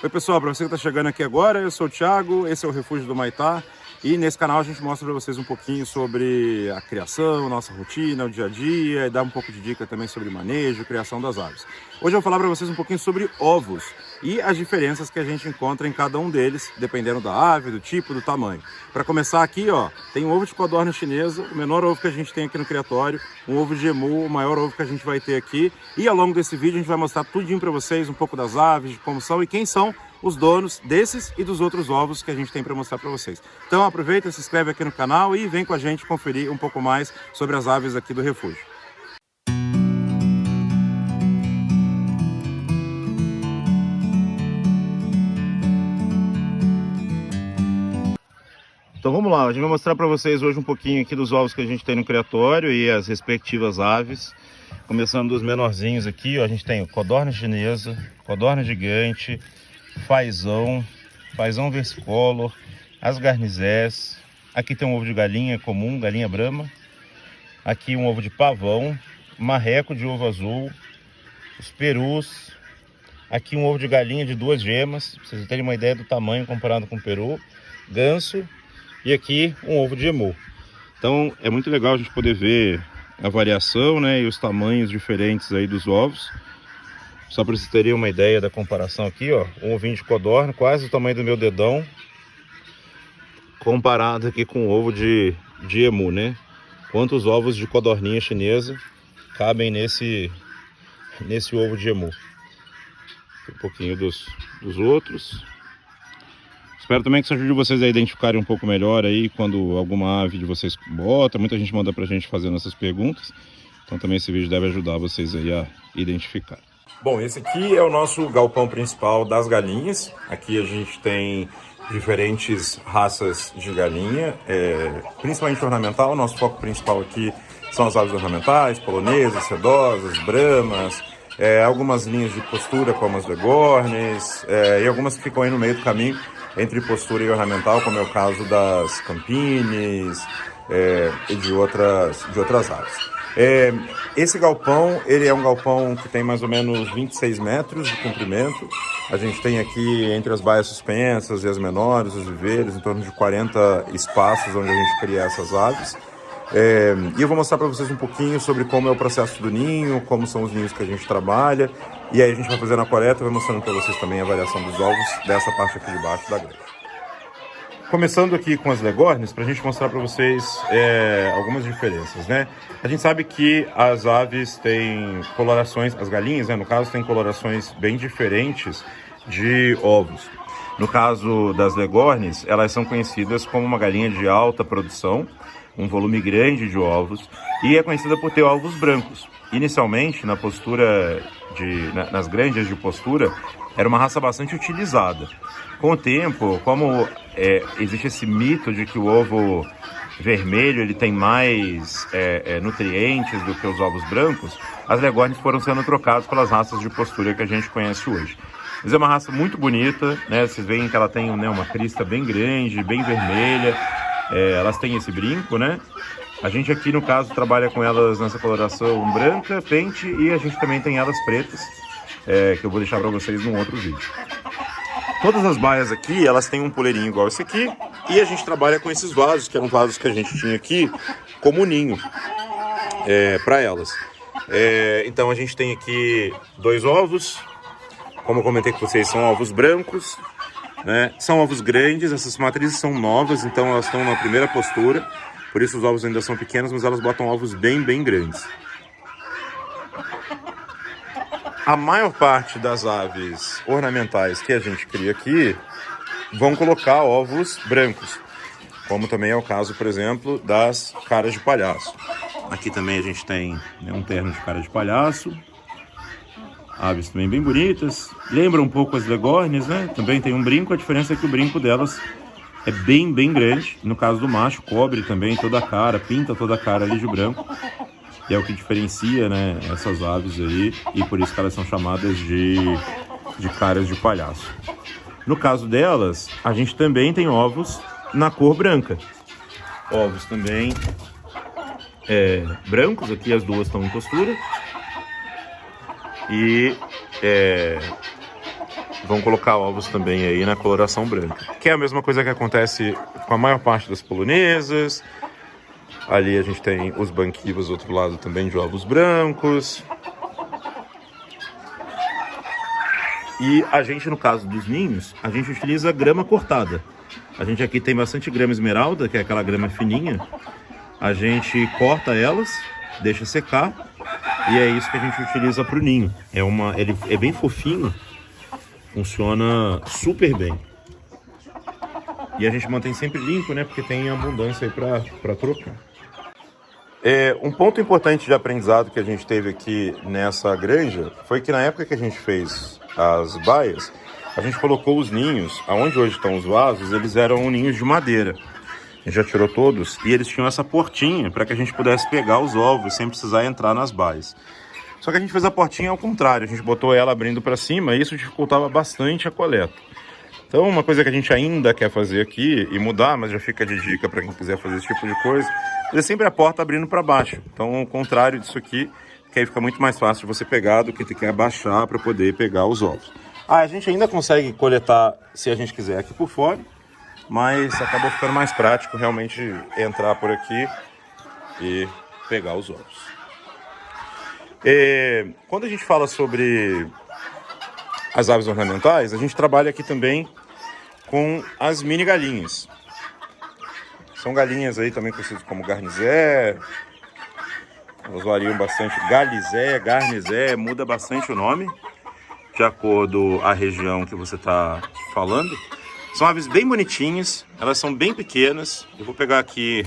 Oi pessoal, para você que está chegando aqui agora, eu sou o Thiago, esse é o Refúgio do Maitá e nesse canal a gente mostra para vocês um pouquinho sobre a criação, nossa rotina, o dia a dia e dá um pouco de dica também sobre manejo, criação das aves. Hoje eu vou falar para vocês um pouquinho sobre ovos e as diferenças que a gente encontra em cada um deles, dependendo da ave, do tipo, do tamanho. Para começar aqui, ó, tem um ovo de codorna chinesa, o menor ovo que a gente tem aqui no criatório, um ovo de emu, o maior ovo que a gente vai ter aqui. E ao longo desse vídeo a gente vai mostrar tudinho para vocês, um pouco das aves, de como são e quem são os donos desses e dos outros ovos que a gente tem para mostrar para vocês. Então aproveita, se inscreve aqui no canal e vem com a gente conferir um pouco mais sobre as aves aqui do refúgio. Então vamos lá, a gente vai mostrar para vocês hoje um pouquinho aqui dos ovos que a gente tem no criatório e as respectivas aves. Começando dos menorzinhos aqui, ó, a gente tem codorna chinesa, codorna gigante, fazão, fazão versicolor, as garnizés. Aqui tem um ovo de galinha comum, galinha brama. Aqui um ovo de pavão, marreco de ovo azul, os perus. Aqui um ovo de galinha de 2 gemas, pra vocês terem uma ideia do tamanho comparado com o peru. Ganso. E aqui um ovo de emu. Então é muito legal a gente poder ver a variação, né, e os tamanhos diferentes aí dos ovos. Só para vocês terem uma ideia da comparação aqui, ó, um ovinho de codorna, quase o tamanho do meu dedão, comparado aqui com o ovo de emu, né? Quantos ovos de codorninha chinesa cabem nesse ovo de emu. Um pouquinho dos outros. Espero também que isso ajude vocês a identificarem um pouco melhor aí quando alguma ave de vocês bota. Muita gente manda pra gente fazendo essas perguntas. Então também esse vídeo deve ajudar vocês aí a identificar. Bom, esse aqui é o nosso galpão principal das galinhas. Aqui a gente tem diferentes raças de galinha, principalmente ornamental. O nosso foco principal aqui são as aves ornamentais, polonesas, sedosas, bramas, algumas linhas de postura como as legornes, e algumas que ficam aí no meio do caminho entre postura e ornamental, como é o caso das campines e de outras aves. Esse galpão, ele é um galpão que tem mais ou menos 26 metros de comprimento. A gente tem aqui entre as baias suspensas e as menores, os viveiros, em torno de 40 espaços onde a gente cria essas aves. E eu vou mostrar para vocês um pouquinho sobre como é o processo do ninho, como são os ninhos que a gente trabalha. E aí a gente vai fazendo a coleta e vai mostrando para vocês também a variação dos ovos dessa parte aqui de baixo da grelha. Começando aqui com as legornes, para a gente mostrar para vocês algumas diferenças, né? A gente sabe que as aves têm colorações, as galinhas, né, no caso, têm colorações bem diferentes de ovos. No caso das legornes, elas são conhecidas como uma galinha de alta produção, um volume grande de ovos, e é conhecida por ter ovos brancos. Inicialmente, na postura nas granjas de postura, era uma raça bastante utilizada. Com o tempo, como existe esse mito de que o ovo vermelho ele tem mais nutrientes do que os ovos brancos, as legornes foram sendo trocadas pelas raças de postura que a gente conhece hoje. Mas é uma raça muito bonita, né? Vocês veem que ela tem, né, uma crista bem grande, bem vermelha. Elas têm esse brinco, né? A gente aqui, no caso, trabalha com elas nessa coloração branca, pente, e a gente também tem elas pretas, que eu vou deixar para vocês num outro vídeo. Todas as baias aqui, elas têm um poleirinho igual esse aqui, e a gente trabalha com esses vasos, que eram vasos que a gente tinha aqui como ninho para elas. Então a gente tem aqui 2 ovos, como eu comentei com vocês, são ovos brancos, né? São ovos grandes, essas matrizes são novas, então elas estão na primeira postura, por isso os ovos ainda são pequenos, mas elas botam ovos bem grandes. A maior parte das aves ornamentais que a gente cria aqui vão colocar ovos brancos, como também é o caso, por exemplo, das caras de palhaço. Aqui também a gente tem, né, um terno de cara de palhaço, aves também bem bonitas, lembram um pouco as legornes, né? Também tem um brinco, a diferença é que o brinco delas é bem grande. No caso do macho, cobre também toda a cara, pinta toda a cara ali de branco. E é o que diferencia, né, essas aves aí, e por isso que elas são chamadas de caras de palhaço. No caso delas, a gente também tem ovos na cor branca. Ovos também brancos, aqui as duas estão em postura. E vão colocar ovos também aí na coloração branca. Que é a mesma coisa que acontece com a maior parte das polonesas. Ali a gente tem os banquivos do outro lado também de ovos brancos. E a gente, no caso dos ninhos, a gente utiliza grama cortada. A gente aqui tem bastante grama esmeralda, que é aquela grama fininha. A gente corta elas, deixa secar, e é isso que a gente utiliza para o ninho. Ele é bem fofinho, funciona super bem. E a gente mantém sempre limpo, né? Porque tem abundância aí para trocar. Um ponto importante de aprendizado que a gente teve aqui nessa granja foi que na época que a gente fez as baias, a gente colocou os ninhos, aonde hoje estão os vasos, eles eram ninhos de madeira. A gente já tirou todos e eles tinham essa portinha para que a gente pudesse pegar os ovos sem precisar entrar nas baias. Só que a gente fez a portinha ao contrário, a gente botou ela abrindo para cima e isso dificultava bastante a coleta. Então uma coisa que a gente ainda quer fazer aqui e mudar, mas já fica de dica para quem quiser fazer esse tipo de coisa, é sempre a porta abrindo para baixo. Então ao contrário disso aqui, que aí fica muito mais fácil de você pegar do que ter que abaixar para poder pegar os ovos. A gente ainda consegue coletar, se a gente quiser, aqui por fora, mas acabou ficando mais prático realmente entrar por aqui e pegar os ovos. Quando a gente fala sobre as aves ornamentais, a gente trabalha aqui também com as mini galinhas. São galinhas aí também conhecidas como garnizé. Elas variam bastante. Galizé, garnizé, muda bastante o nome de acordo com a região que você está falando. São aves bem bonitinhas, elas são bem pequenas. Eu vou pegar aqui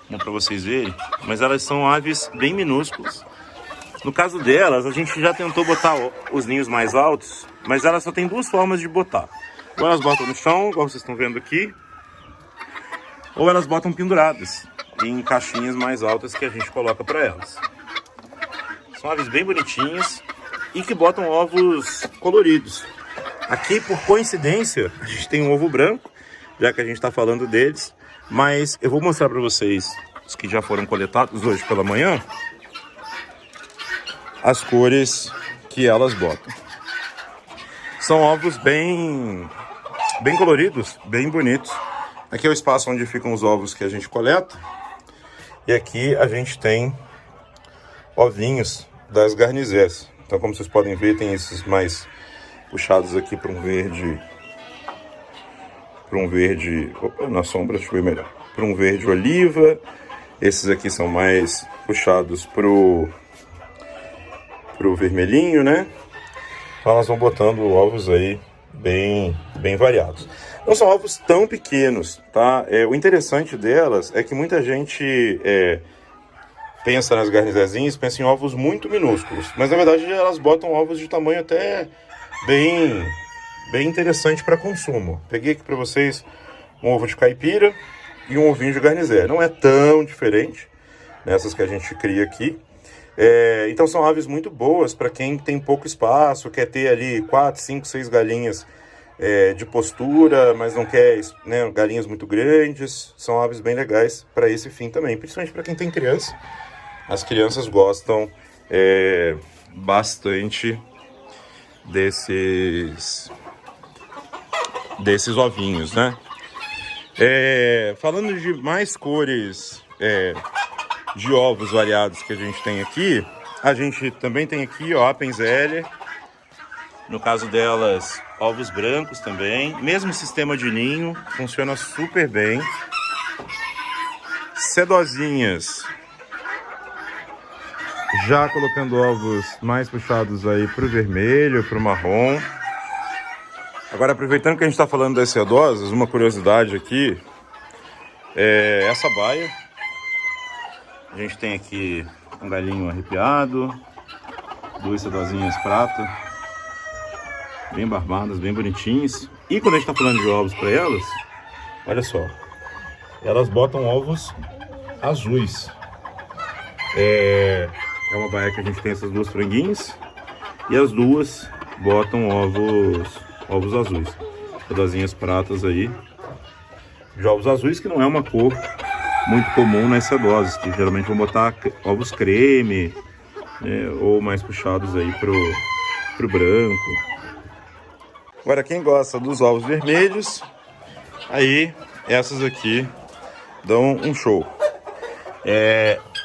uma para vocês verem, mas elas são aves bem minúsculas. No caso delas, a gente já tentou botar os ninhos mais altos, mas elas só tem duas formas de botar. Ou elas botam no chão, igual vocês estão vendo aqui, ou elas botam penduradas em caixinhas mais altas que a gente coloca para elas. São aves bem bonitinhas e que botam ovos coloridos. Aqui, por coincidência, a gente tem um ovo branco, já que a gente está falando deles, mas eu vou mostrar para vocês os que já foram coletados hoje pela manhã, as cores que elas botam. São ovos bem coloridos, bem bonitos. Aqui é o espaço onde ficam os ovos que a gente coleta. E aqui a gente tem ovinhos das garnizés. Então, como vocês podem ver, tem esses mais puxados aqui para um verde. Opa, na sombra, deixa eu ver melhor. Para um verde oliva. Esses aqui são mais puxados pro vermelhinho, né? Então elas vão botando ovos aí bem variados. Não são ovos tão pequenos, tá? O interessante delas é que muita gente pensa nas garnizézinhas, pensa em ovos muito minúsculos, mas na verdade elas botam ovos de tamanho até bem interessante para consumo. Peguei aqui para vocês um ovo de caipira e um ovinho de garnizé. Não é tão diferente nessas que a gente cria aqui. Então são aves muito boas para quem tem pouco espaço, quer ter ali 4, 5, 6 galinhas de postura, mas não quer, né, galinhas muito grandes. São aves bem legais para esse fim também, principalmente para quem tem criança. As crianças gostam bastante desses ovinhos, né? Falando de mais cores de ovos variados que a gente tem aqui, a gente também tem aqui, ó, Appenzeller. No caso delas, ovos brancos também. Mesmo sistema de ninho, funciona super bem. Sedozinhas, já colocando ovos mais puxados aí pro vermelho, pro marrom. Agora, aproveitando que a gente está falando das sedosas, uma curiosidade aqui é essa baia. A gente tem aqui um galinho arrepiado, duas sedozinhas prata, bem barbadas, bem bonitinhas. E quando a gente está falando de ovos para elas, olha só, elas botam ovos azuis. É uma baia que a gente tem essas duas franguinhas e as duas botam ovos azuis. Sedozinhas pratas aí, de ovos azuis, que não é uma cor muito comum nas sedosas, que geralmente vão botar ovos creme, né, ou mais puxados aí pro branco. Agora, quem gosta dos ovos vermelhos, aí essas aqui dão um show.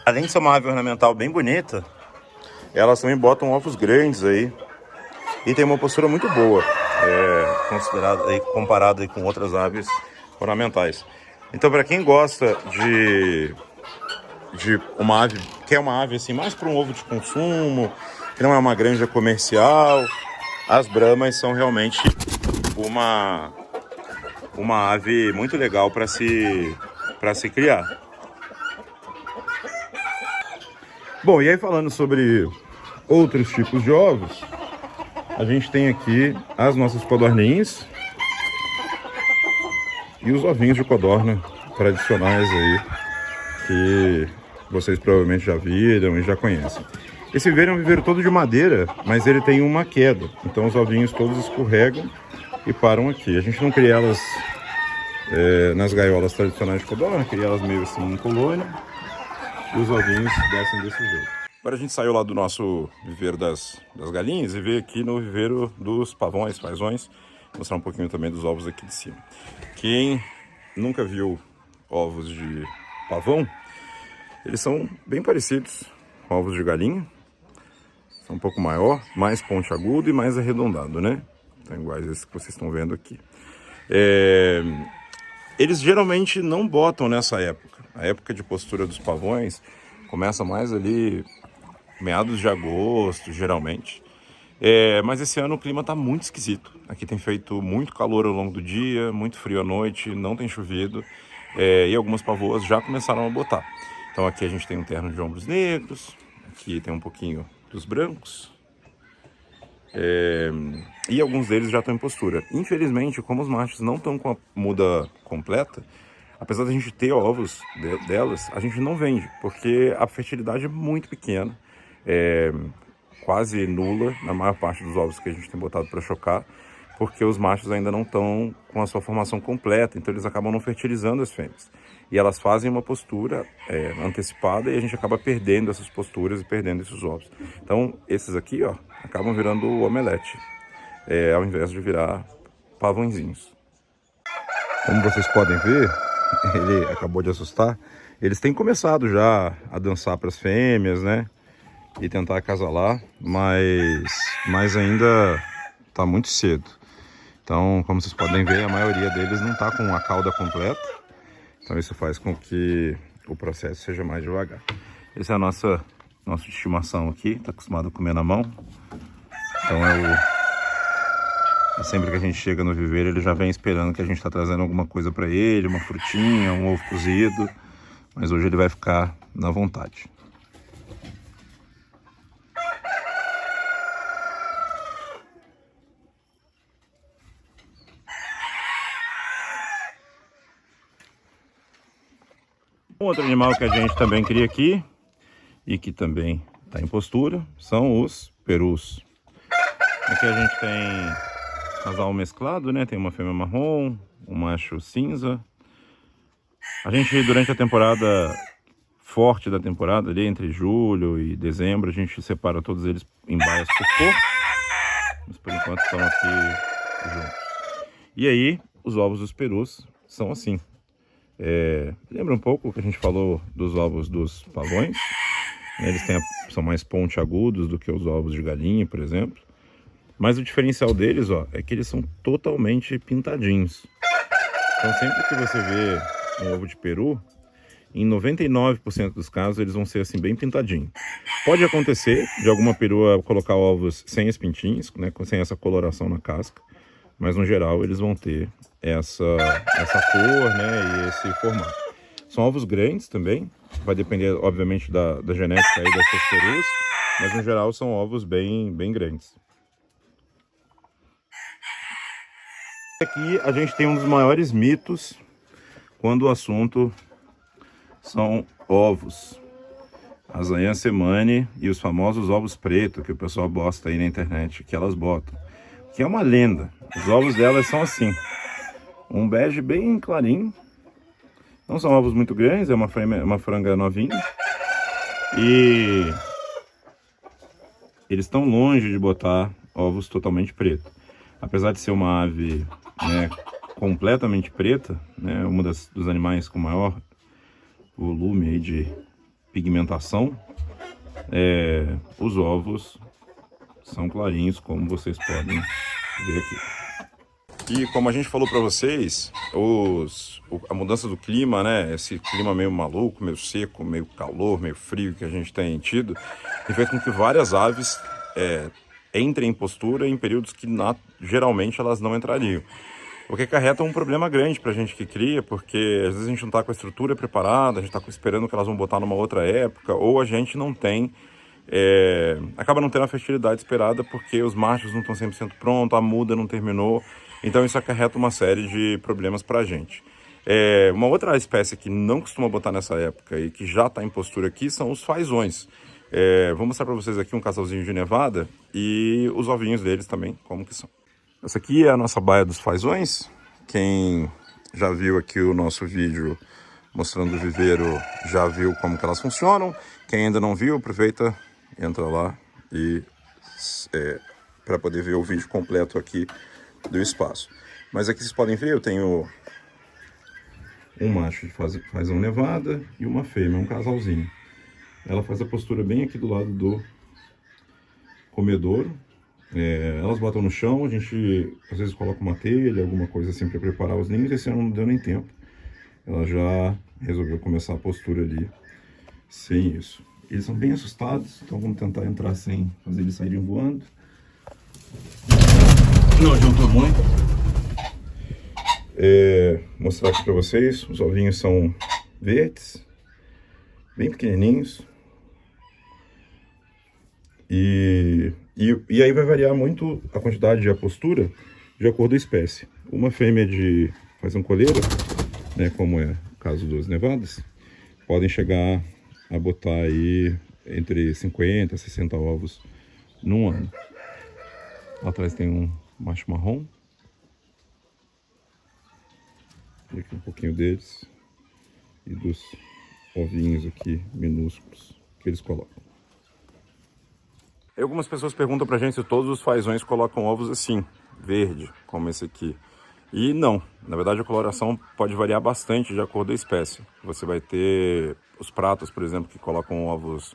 Além de ser uma ave ornamental bem bonita, elas também botam ovos grandes aí e tem uma postura muito boa, considerada aí, comparada aí com outras aves ornamentais. Então, para quem gosta de uma ave, quer uma ave assim mais para um ovo de consumo, que não é uma granja comercial, as bramas são realmente uma ave muito legal para se criar. Bom, e aí falando sobre outros tipos de ovos, a gente tem aqui as nossas codorninhas e os ovinhos de codorna tradicionais aí, que vocês provavelmente já viram e já conhecem. Esse viveiro é um viveiro todo de madeira, mas ele tem uma queda, então os ovinhos todos escorregam e param aqui. A gente não cria elas nas gaiolas tradicionais de codorna, cria elas meio assim em colônia, e os ovinhos descem desse jeito. Agora a gente saiu lá do nosso viveiro das galinhas e veio aqui no viveiro dos pavões, fazões, mostrar um pouquinho também dos ovos aqui de cima. Quem nunca viu ovos de pavão, eles são bem parecidos com ovos de galinha. São um pouco maior, mais pontiagudo e mais arredondado, né? São iguais esses que vocês estão vendo aqui. Eles geralmente não botam nessa época. A época de postura dos pavões começa mais ali meados de agosto, geralmente. Mas esse ano o clima está muito esquisito. Aqui tem feito muito calor ao longo do dia, muito frio à noite, não tem chovido. E algumas pavoas já começaram a botar. Então aqui a gente tem um terno de ombros negros, aqui tem um pouquinho dos brancos. E alguns deles já estão em postura. Infelizmente, como os machos não estão com a muda completa, apesar da gente ter ovos delas, a gente não vende, porque a fertilidade é muito pequena, quase nula na maior parte dos ovos que a gente tem botado para chocar, porque os machos ainda não estão com a sua formação completa, então eles acabam não fertilizando as fêmeas. E elas fazem uma postura antecipada e a gente acaba perdendo essas posturas e perdendo esses ovos. Então, esses aqui, ó, acabam virando omelete, ao invés de virar pavõezinhos. Como vocês podem ver, ele acabou de assustar. Eles têm começado já a dançar para as fêmeas, né? E tentar acasalar, mas ainda está muito cedo. Então, como vocês podem ver, a maioria deles não está com a cauda completa. Então isso faz com que o processo seja mais devagar. Esse é a nosso de estimação aqui, está acostumado a comer na mão. Então sempre que a gente chega no viveiro, ele já vem esperando que a gente está trazendo alguma coisa para ele, uma frutinha, um ovo cozido. Mas hoje ele vai ficar na vontade. Um outro animal que a gente também cria aqui e que também está em postura são os perus. Aqui a gente tem casal mesclado, né? Tem uma fêmea marrom, um macho cinza. A gente, durante a temporada forte da temporada, ali entre julho e dezembro, a gente separa todos eles em baias por cor. Mas por enquanto estão aqui juntos. E aí, os ovos dos perus são assim. Lembra um pouco o que a gente falou dos ovos dos pavões? Eles são mais pontiagudos do que os ovos de galinha, por exemplo. Mas o diferencial deles, ó, é que eles são totalmente pintadinhos. Então sempre que você vê um ovo de peru, em 99% dos casos eles vão ser assim bem pintadinhos. Pode acontecer de alguma perua colocar ovos sem as pintinhas, né, sem essa coloração na casca. Mas no geral eles vão ter essa cor, né, e esse formato. São ovos grandes também, vai depender obviamente da genética aí dessas perus, mas no geral são ovos bem grandes. Aqui a gente tem um dos maiores mitos quando o assunto são ovos. As anhansemani e os famosos ovos pretos que o pessoal bosta aí na internet, que elas botam. Que é uma lenda. Os ovos delas são assim, um bege bem clarinho. Não são ovos muito grandes, é uma franga novinha. E eles estão longe de botar ovos totalmente pretos. Apesar de ser uma ave, né, completamente preta, né, dos animais com maior volume aí de pigmentação, os ovos são clarinhos, como vocês podem ver aqui. E como a gente falou para vocês, a mudança do clima, né, esse clima meio maluco, meio seco, meio calor, meio frio que a gente tem tido, tem feito com que várias aves entrem em postura em períodos que geralmente elas não entrariam. O que acarreta um problema grande para a gente que cria, porque às vezes a gente não está com a estrutura preparada, a gente está esperando que elas vão botar numa outra época, ou a gente não tem, acaba não tendo a fertilidade esperada porque os machos não estão 100% prontos, a muda não terminou, então isso acarreta uma série de problemas para a gente. Uma outra espécie que não costuma botar nessa época e que já está em postura aqui são os fazões. Vou mostrar para vocês aqui um casalzinho de nevada e os ovinhos deles também, como que são. Essa aqui é a nossa baia dos fazões. Quem já viu aqui o nosso vídeo mostrando o viveiro já viu como que elas funcionam. Quem ainda não viu, aproveita, entra lá e para poder ver o vídeo completo aqui do espaço. Mas aqui vocês podem ver, eu tenho um macho de fazão nevada e uma fêmea, um casalzinho. Ela faz a postura bem aqui do lado do comedouro. Elas botam no chão, a gente às vezes coloca uma telha, alguma coisa assim para preparar os ninhos. Esse ano não deu nem tempo. Ela já resolveu começar a postura ali sem isso. Eles são bem assustados, então vamos tentar entrar sem fazer eles saírem voando. Não adiantou muito. Mostrar aqui para vocês, os ovinhos são verdes, bem pequenininhos. E aí vai variar muito a quantidade de postura de acordo com a espécie. Uma fêmea de fazão coleira, né, como é o caso das nevadas, podem chegar a botar aí entre 50 e 60 ovos num ano. Lá atrás tem um macho marrom. E aqui um pouquinho deles e dos ovinhos aqui minúsculos que eles colocam. Algumas pessoas perguntam pra gente se todos os fazões colocam ovos assim, verde, como esse aqui. E não, na verdade a coloração pode variar bastante de acordo com a espécie. Você vai ter os pratos, por exemplo, que colocam ovos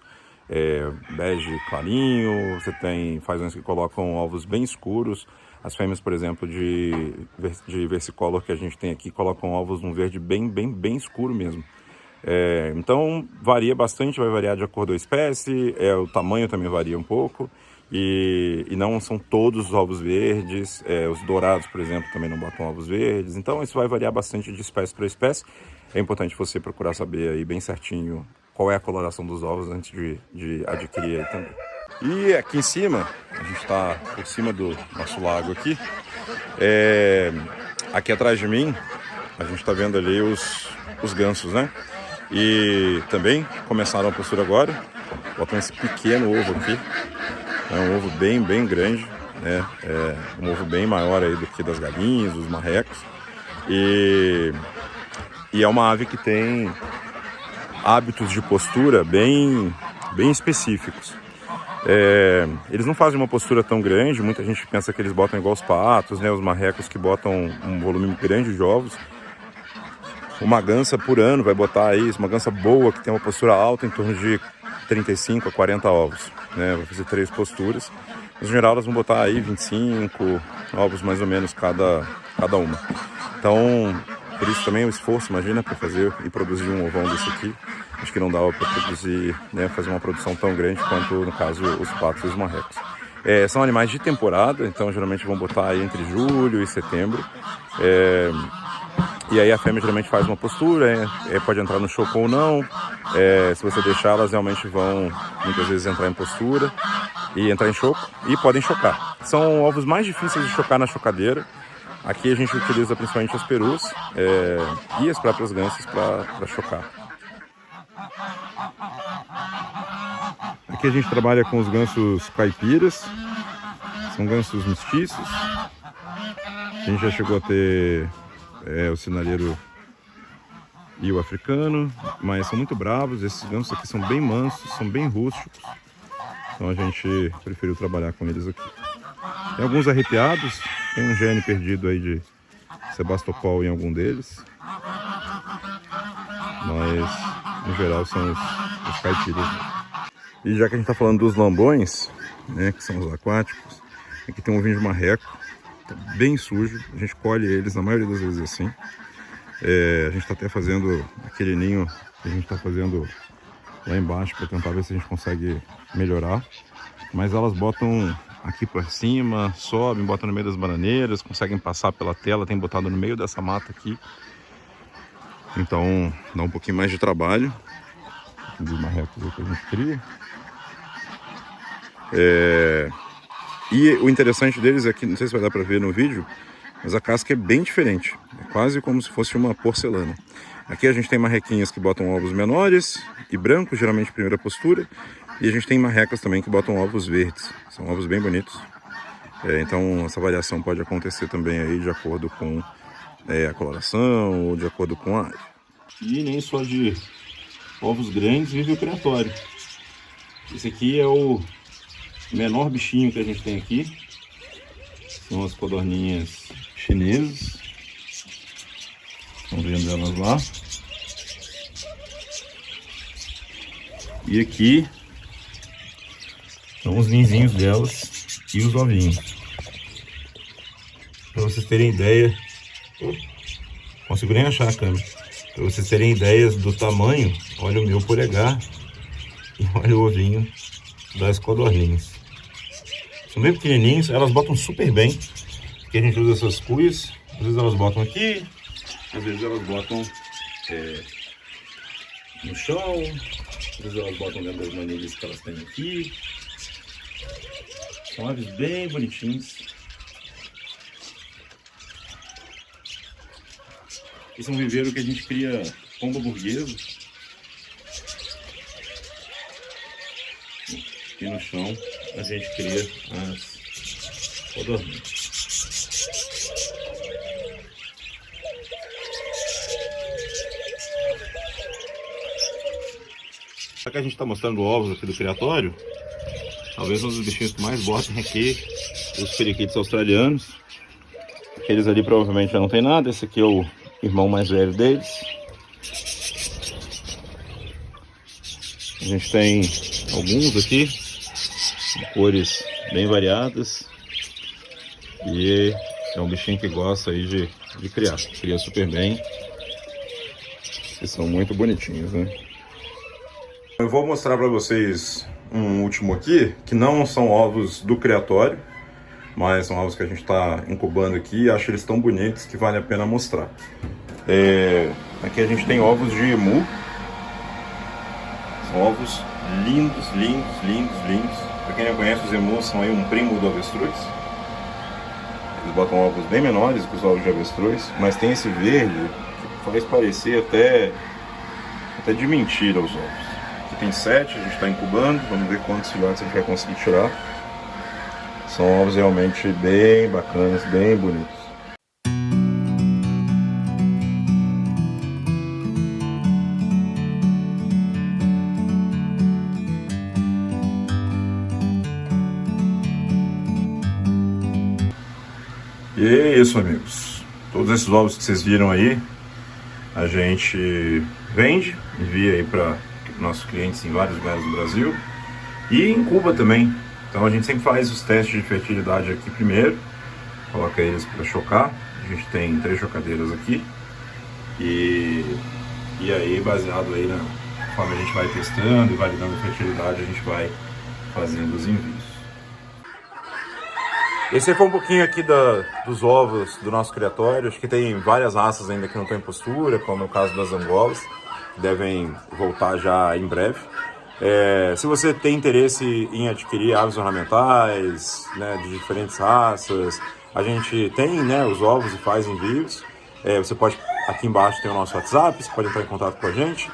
bege clarinho, você tem fazões que colocam ovos bem escuros. As fêmeas, por exemplo, de versicolor que a gente tem aqui, colocam ovos num verde bem escuro mesmo. Então varia bastante, vai variar de acordo com a espécie, o tamanho também varia um pouco e não são todos os ovos verdes, os dourados, por exemplo, também não botam ovos verdes, então isso vai variar bastante de espécie para espécie. É importante você procurar saber aí bem certinho qual é a coloração dos ovos antes de adquirir aí também. E aqui em cima, a gente está por cima do nosso lago aqui, aqui atrás de mim a gente está vendo ali os gansos, né? E também começaram a postura agora, botam esse pequeno ovo aqui, é um ovo bem grande, né? Um ovo bem maior aí do que das galinhas, dos marrecos, e é uma ave que tem hábitos de postura bem específicos. Eles não fazem uma postura tão grande, muita gente pensa que eles botam igual os patos, né? Os marrecos que botam um volume grande de ovos. Uma gansa por ano vai botar aí, uma gansa boa que tem uma postura alta, em torno de 35 a 40 ovos, né? Vai fazer 3 posturas. No geral elas vão botar aí 25 ovos mais ou menos cada uma. Então, por isso também o esforço, imagina, para fazer e produzir um ovão desse aqui. Acho que não dava para produzir, né, fazer uma produção tão grande quanto, no caso, os patos e os marrecos. São animais de temporada, então geralmente vão botar aí entre julho e setembro. E aí a fêmea geralmente faz uma postura, pode entrar no choco ou não. Se você deixar, elas realmente vão muitas vezes entrar em postura e entrar em choco e podem chocar. São ovos mais difíceis de chocar na chocadeira. Aqui a gente utiliza principalmente as perus e as próprias gansas para chocar. Aqui a gente trabalha com os gansos caipiras, são gansos mestiços. A gente já chegou a ter o sinalheiro e o africano, mas são muito bravos. Esses gansos aqui são bem mansos, são bem rústicos, então a gente preferiu trabalhar com eles aqui. Tem alguns arrepiados, Tem um gene perdido aí de Sebastopol em algum deles. Mas, no geral, são os caipiras. E já que a gente está falando dos lambões, né, que são os aquáticos, aqui tem um ovinho de marreco, tá bem sujo. A gente colhe eles, na maioria das vezes assim. A gente está até fazendo aquele ninho que a gente está fazendo lá embaixo para tentar ver se a gente consegue melhorar. Mas elas botam aqui por cima, sobem, botam no meio das bananeiras, conseguem passar pela tela, tem botado no meio dessa mata aqui. Então dá um pouquinho mais de trabalho. Dos marrecos que a gente cria. E o interessante deles é que, não sei se vai dar para ver no vídeo, mas a casca é bem diferente. É quase como se fosse uma porcelana. Aqui a gente tem marrequinhas que botam ovos menores e brancos, geralmente primeira postura. E a gente tem marrecas também que botam ovos verdes. São ovos bem bonitos. Então essa variação pode acontecer também aí de acordo com a coloração ou de acordo com a área. E nem só de ovos grandes vive o criatório. Esse aqui é o menor bichinho que a gente tem aqui. São as codorninhas chinesas. Estão vendo elas lá. E aqui são os ninzinhos delas e os ovinhos. Para vocês terem ideia, consigo nem achar a câmera. Para vocês terem ideias do tamanho, olha o meu polegar e olha o ovinho das codorninhas. São bem pequenininhos, elas botam super bem, porque a gente usa essas cuias. Às vezes elas botam aqui, às vezes elas botam no chão, às vezes elas botam dentro das manilhas que elas têm aqui. São aves bem bonitinhos. Esse é um viveiro que a gente cria pomba burguesa. E no chão a gente cria as codorninhas. Já que a gente está mostrando ovos aqui do criatório, talvez um dos bichinhos que mais botem aqui, os periquitos australianos. Aqueles ali provavelmente já não tem nada. Esse aqui é o irmão mais velho deles. A gente tem alguns aqui, cores bem variadas. E é um bichinho que gosta aí de criar. Cria super bem. E são muito bonitinhos, né? Eu vou mostrar para vocês um último aqui, que não são ovos do criatório, mas são ovos que a gente está incubando aqui e acho eles tão bonitos que vale a pena mostrar. Aqui a gente tem ovos de emu. São ovos lindos, lindos, lindos, lindos. Para quem não conhece, os emus são aí um primo do avestruz. Eles botam ovos bem menores que os ovos de avestruz, mas tem esse verde que faz parecer até de mentira os ovos. Aqui tem 7, a gente está incubando, vamos ver quantos filhotes a gente vai conseguir tirar. São ovos realmente bem bacanas, bem bonitos. E é isso, amigos. Todos esses ovos que vocês viram aí, a gente vende, envia aí para nossos clientes em vários lugares do Brasil e incuba também. Então a gente sempre faz os testes de fertilidade aqui primeiro, coloca eles para chocar. A gente tem 3 chocadeiras aqui e aí, baseado aí na forma a gente vai testando e validando a fertilidade, a gente vai fazendo os envios. Esse foi um pouquinho aqui dos ovos do nosso criatório. Acho que tem várias raças ainda que não estão em postura, como é o caso das angolas, que devem voltar já em breve. Se você tem interesse em adquirir aves ornamentais, né, de diferentes raças, a gente tem, né, os ovos e faz envios. Você pode, aqui embaixo tem o nosso WhatsApp, você pode entrar em contato com a gente.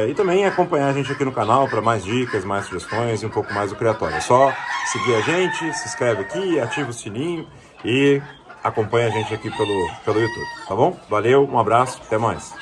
E também acompanhar a gente aqui no canal para mais dicas, mais sugestões e um pouco mais do criatório. É só seguir a gente, se inscreve aqui, ativa o sininho e acompanha a gente aqui pelo YouTube, tá bom? Valeu, um abraço, até mais!